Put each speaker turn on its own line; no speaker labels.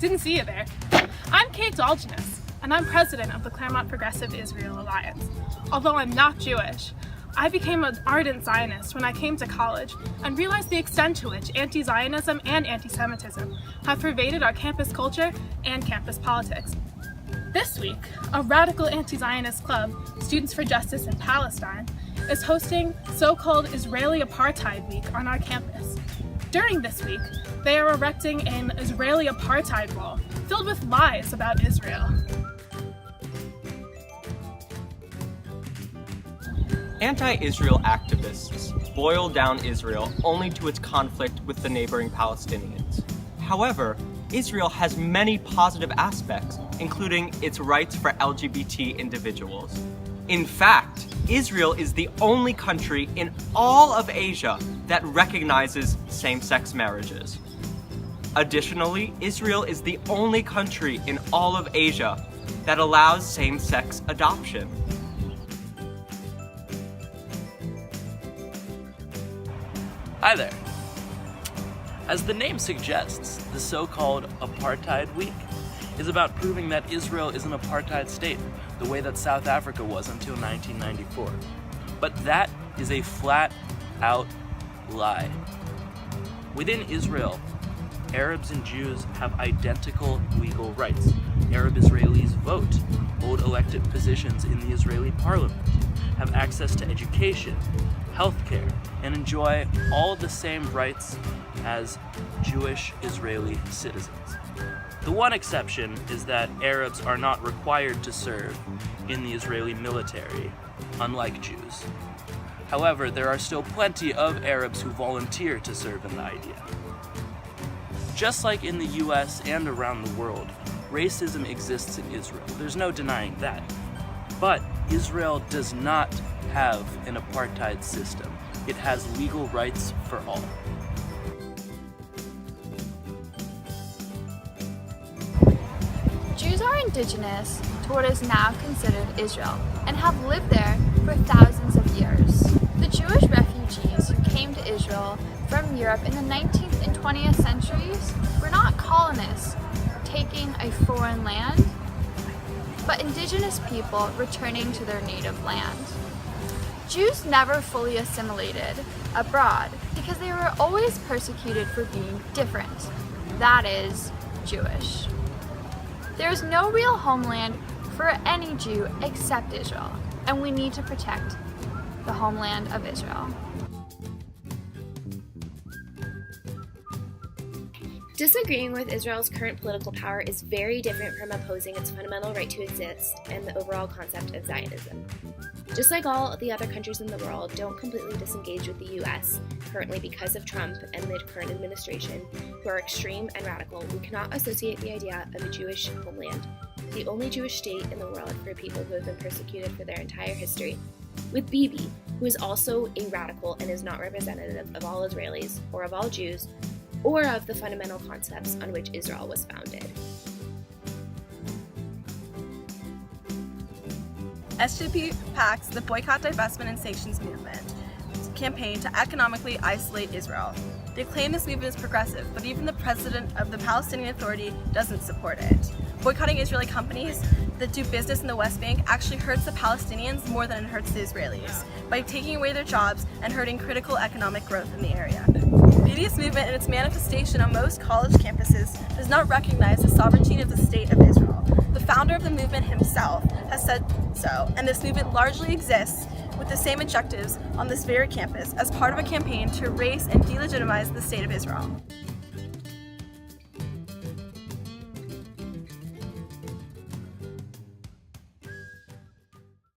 Didn't see you there. I'm Kate Dolginus, and I'm president of the Claremont Progressive Israel Alliance. Although I'm not Jewish, I became an ardent Zionist when I came to college and realized the extent to which anti-Zionism and anti-Semitism have pervaded our campus culture and campus politics. This week, a radical anti-Zionist club, Students for Justice in Palestine, is hosting so-called Israeli Apartheid Week on our campus. During this week, they are erecting an Israeli apartheid wall filled with lies about Israel.
Anti-Israel activists boil down Israel only to its conflict with the neighboring Palestinians. However, Israel has many positive aspects, including its rights for LGBT individuals. In fact, Israel is the only country in all of Asia that recognizes same-sex marriages. Additionally, Israel is the only country in all of Asia that allows same-sex adoption.
Hi there. As the name suggests, the so-called Apartheid Week is about proving that Israel is an apartheid state, the way that South Africa was until 1994. But that is a flat-out lie. Within Israel, Arabs and Jews have identical legal rights. Arab Israelis vote, hold elected positions in the Israeli parliament, have access to education, healthcare, and enjoy all the same rights as Jewish Israeli citizens. The one exception is that Arabs are not required to serve in the Israeli military, unlike Jews. However, there are still plenty of Arabs who volunteer to serve in the IDF. Just like in the US and around the world, racism exists in Israel. There's no denying that. But Israel does not have an apartheid system. It has legal rights for all.
Jews are indigenous to what is now considered Israel and have lived there for thousands of years. The Jewish refugees who came to Israel from Europe in the 19th and 20th centuries were not colonists taking a foreign land, but indigenous people returning to their native land. Jews never fully assimilated abroad because they were always persecuted for being different, that is, Jewish. There is no real homeland for any Jew except Israel, and we need to protect the homeland of Israel.
Disagreeing with Israel's current political power is very different from opposing its fundamental right to exist and the overall concept of Zionism. Just like all the other countries in the world don't completely disengage with the US currently because of Trump and the current administration, who are extreme and radical, we cannot associate the idea of a Jewish homeland, the only Jewish state in the world for people who have been persecuted for their entire history, with Bibi, who is also a radical and is not representative of all Israelis or of all Jews, or of the fundamental concepts on which Israel was founded.
SJP backs the Boycott, Divestment, and Sanctions movement campaign to economically isolate Israel. They claim this movement is progressive, but even the president of the Palestinian Authority doesn't support it. Boycotting Israeli companies that do business in the West Bank actually hurts the Palestinians more than it hurts the Israelis, by taking away their jobs and hurting critical economic growth in the area. The BDS movement and its manifestation on most college campuses does not recognize the sovereignty of the state of Israel. The founder of the movement himself has said so, and this movement largely exists with the same objectives on this very campus as part of a campaign to erase and delegitimize the state of Israel.